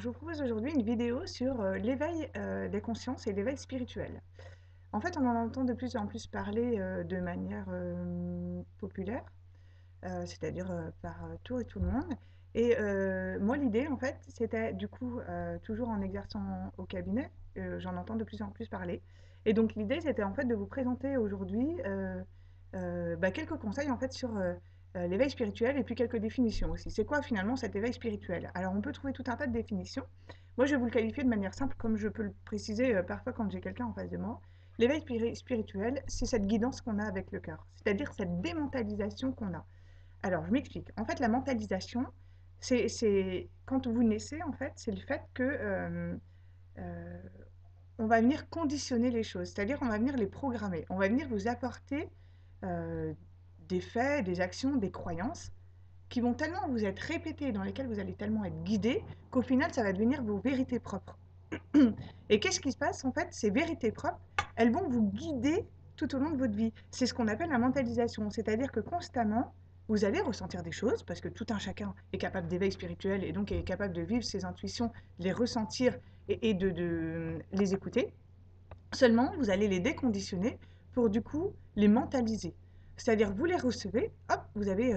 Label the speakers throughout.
Speaker 1: je vous propose aujourd'hui une vidéo sur l'éveil des consciences et l'éveil spirituel. En fait, on en entend de plus en plus parler de manière populaire, c'est-à-dire par tout et tout le monde. Et moi, l'idée, en fait, c'était du coup, toujours en exerçant au cabinet, j'en entends de plus en plus parler. Et donc, l'idée, c'était en fait de vous présenter aujourd'hui quelques conseils en fait sur l'éveil spirituel et puis quelques définitions aussi. C'est quoi finalement cet éveil spirituel? Alors, on peut trouver tout un tas de définitions. Moi, je vais vous le qualifier de manière simple, comme je peux le préciser parfois quand j'ai quelqu'un en face de moi. L'éveil spirituel, c'est cette guidance qu'on a avec le cœur, c'est-à-dire cette démentalisation qu'on a. Alors, je m'explique. En fait, la mentalisation, c'est quand vous naissez, en fait, c'est le fait que euh, on va venir conditionner les choses, c'est-à-dire on va venir les programmer. On va venir vous apporter euh, des faits, des actions, des croyances qui vont tellement vous être répétées, dans lesquelles vous allez tellement être guidé, qu'au final, ça va devenir vos vérités propres. Et qu'est-ce qui se passe en fait? Ces vérités propres, elles vont vous guider tout au long de votre vie. C'est ce qu'on appelle la mentalisation, c'est-à-dire que constamment, vous allez ressentir des choses, parce que tout un chacun est capable d'éveil spirituel et donc est capable de vivre ses intuitions, de les ressentir et de les écouter. Seulement, vous allez les déconditionner pour du coup les mentaliser. C'est-à-dire, vous les recevez, hop, vous avez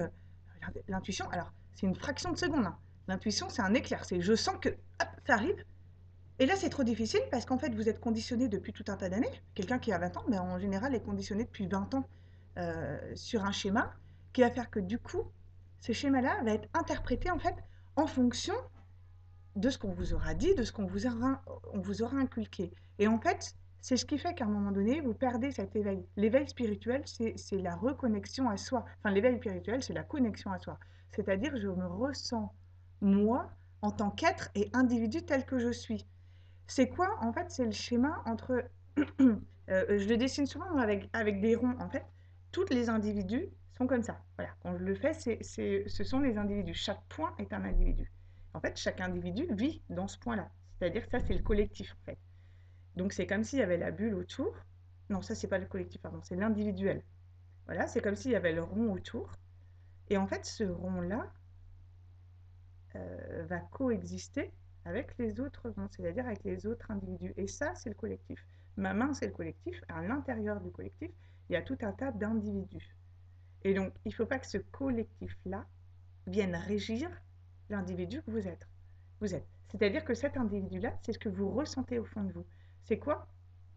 Speaker 1: l'intuition. Alors, c'est une fraction de seconde, hein. L'intuition, c'est un éclair. C'est je sens que, hop, ça arrive, et là, c'est trop difficile parce qu'en fait, vous êtes conditionné depuis tout un tas d'années. Quelqu'un qui a 20 ans, mais en général, est conditionné depuis 20 ans sur un schéma qui va faire que du coup, ce schéma-là va être interprété en fait en fonction de ce qu'on vous aura dit, de ce on vous aura inculqué. Et en fait, c'est ce qui fait qu'à un moment donné, vous perdez cet éveil. L'éveil spirituel, c'est la reconnexion à soi. Enfin, l'éveil spirituel, c'est la connexion à soi. C'est-à-dire, je me ressens, moi, en tant qu'être et individu tel que je suis. C'est quoi? En fait, c'est le schéma entre. Je le dessine souvent avec des ronds. En fait, tous les individus sont comme ça. Voilà, quand je le fais, ce sont les individus. Chaque point est un individu. En fait, chaque individu vit dans ce point-là. C'est-à-dire que ça, c'est le collectif, en fait. Donc, c'est comme s'il y avait la bulle autour. Non, ça, c'est pas le collectif, pardon, c'est l'individuel. Voilà, c'est comme s'il y avait le rond autour. Et en fait, ce rond-là, va coexister avec les autres ronds, c'est-à-dire avec les autres individus. Et ça, c'est le collectif. Ma main, c'est le collectif. À l'intérieur du collectif, il y a tout un tas d'individus. Et donc, il ne faut pas que ce collectif-là vienne régir l'individu que vous êtes. Vous êtes. C'est-à-dire que cet individu-là, c'est ce que vous ressentez au fond de vous. C'est quoi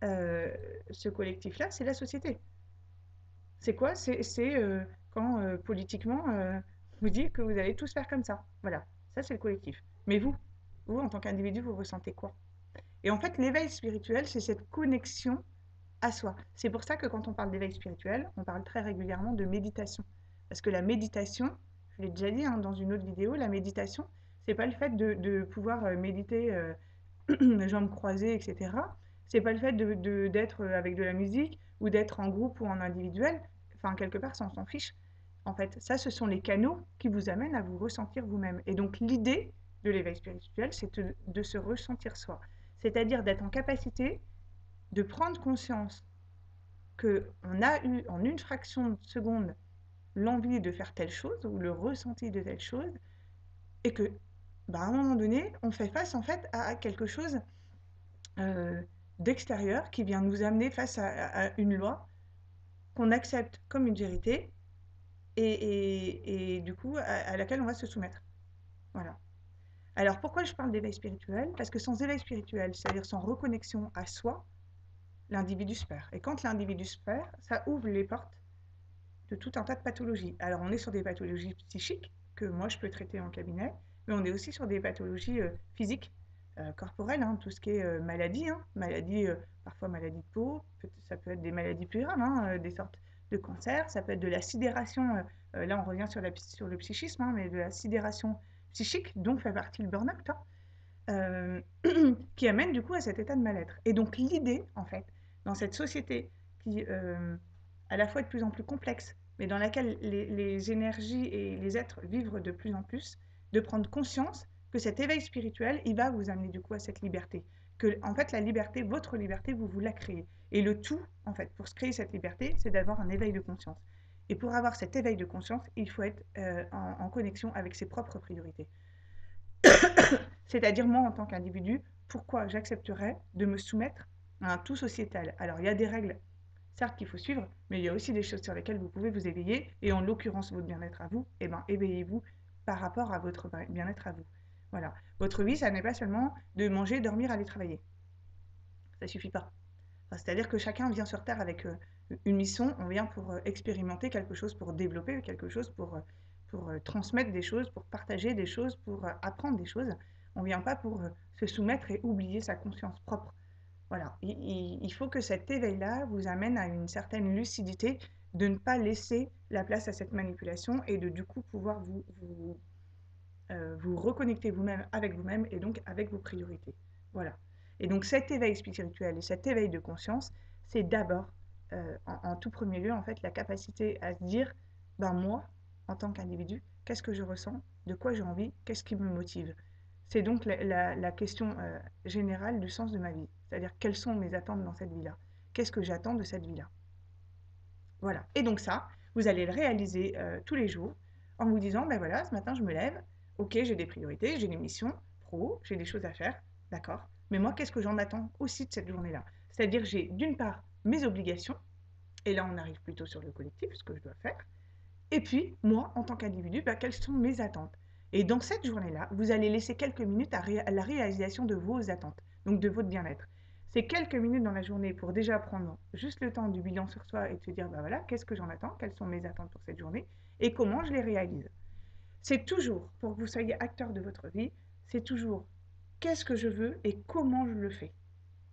Speaker 1: ce collectif-là? C'est la société. C'est quoi? C'est quand politiquement vous dites que vous allez tous faire comme ça. Voilà, ça c'est le collectif. Mais vous en tant qu'individu, vous ressentez quoi? Et en fait, l'éveil spirituel, c'est cette connexion à soi. C'est pour ça que quand on parle d'éveil spirituel, on parle très régulièrement de méditation. Parce que la méditation, je l'ai déjà dit hein, dans une autre vidéo, la méditation, c'est pas le fait de pouvoir méditer jambes croisées, etc. C'est pas le fait d'être avec de la musique ou d'être en groupe ou en individuel. Enfin, quelque part, ça, on s'en fiche. En fait, ça, ce sont les canaux qui vous amènent à vous ressentir vous-même. Et donc, l'idée de l'éveil spirituel, c'est de se ressentir soi. C'est-à-dire d'être en capacité de prendre conscience qu'on a eu en une fraction de seconde l'envie de faire telle chose ou le ressenti de telle chose et que, à un moment donné, on fait face en fait à quelque chose euh, d'extérieur qui vient nous amener face à une loi qu'on accepte comme une vérité et du coup à laquelle on va se soumettre. Voilà. Alors pourquoi je parle d'éveil spirituel? Parce que sans éveil spirituel, c'est-à-dire sans reconnexion à soi, l'individu se perd. Et quand l'individu se perd, ça ouvre les portes de tout un tas de pathologies. Alors on est sur des pathologies psychiques que moi je peux traiter en cabinet, mais on est aussi sur des pathologies physiques, corporelles, hein, tout ce qui est maladie, hein, maladie parfois maladie de peau, ça peut être des maladies plus graves, hein, des sortes de cancers, ça peut être de la sidération, là on revient sur le psychisme, hein, mais de la sidération psychique, dont fait partie le burn-out, hein, qui amène du coup à cet état de mal-être. Et donc l'idée, en fait, dans cette société qui à la fois est de plus en plus complexe, mais dans laquelle les énergies et les êtres vivent de plus en plus, de prendre conscience que cet éveil spirituel, il va vous amener du coup à cette liberté. Que, en fait, la liberté, votre liberté, vous la créez. Et le tout, en fait, pour se créer cette liberté, c'est d'avoir un éveil de conscience. Et pour avoir cet éveil de conscience, il faut être en connexion avec ses propres priorités. C'est-à-dire moi en tant qu'individu, pourquoi j'accepterais de me soumettre à un tout sociétal? Alors il y a des règles, certes qu'il faut suivre, mais il y a aussi des choses sur lesquelles vous pouvez vous éveiller, et en l'occurrence votre bien-être à vous, eh ben éveillez-vous par rapport à votre bien-être à vous. Voilà. Votre vie, ça n'est pas seulement de manger, dormir, aller travailler. Ça suffit pas. Enfin, c'est-à-dire que chacun vient sur Terre avec une mission, on vient pour expérimenter quelque chose, pour développer quelque chose, pour transmettre des choses, pour partager des choses, pour apprendre des choses. On ne vient pas pour se soumettre et oublier sa conscience propre. Voilà, il faut que cet éveil-là vous amène à une certaine lucidité, de ne pas laisser la place à cette manipulation et de du coup pouvoir vous reconnecter vous-même avec vous-même et donc avec vos priorités. Voilà. Et donc cet éveil spirituel et cet éveil de conscience, c'est d'abord, en tout premier lieu, en fait, la capacité à se dire, ben moi, en tant qu'individu, qu'est-ce que je ressens, de quoi j'ai envie, qu'est-ce qui me motive. C'est donc la question générale du sens de ma vie. C'est-à-dire, quelles sont mes attentes dans cette vie-là? Qu'est-ce que j'attends de cette vie-là? Voilà. Et donc ça, vous allez le réaliser tous les jours en vous disant, ben voilà, ce matin je me lève, ok, j'ai des priorités, j'ai des missions pro, j'ai des choses à faire, d'accord. Mais moi, qu'est-ce que j'en attends aussi de cette journée-là? C'est-à-dire, j'ai d'une part mes obligations, et là on arrive plutôt sur le collectif, ce que je dois faire, et puis moi, en tant qu'individu, ben, quelles sont mes attentes? Et dans cette journée-là, vous allez laisser quelques minutes à la réalisation de vos attentes, donc de votre bien-être. C'est quelques minutes dans la journée pour déjà prendre juste le temps du bilan sur soi et de se dire, bah voilà, qu'est-ce que j'en attends, quelles sont mes attentes pour cette journée et comment je les réalise. C'est toujours, pour que vous soyez acteur de votre vie, c'est toujours qu'est-ce que je veux et comment je le fais.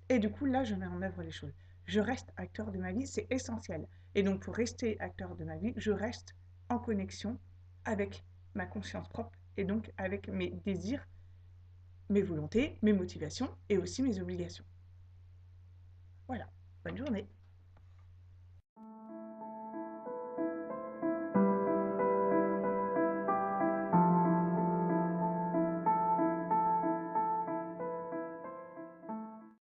Speaker 1: Et du coup, là, je mets en œuvre les choses. Je reste acteur de ma vie, c'est essentiel. Et donc, pour rester acteur de ma vie, je reste en connexion avec ma conscience propre et donc avec mes désirs, mes volontés, mes motivations et aussi mes obligations. Voilà, bonne journée.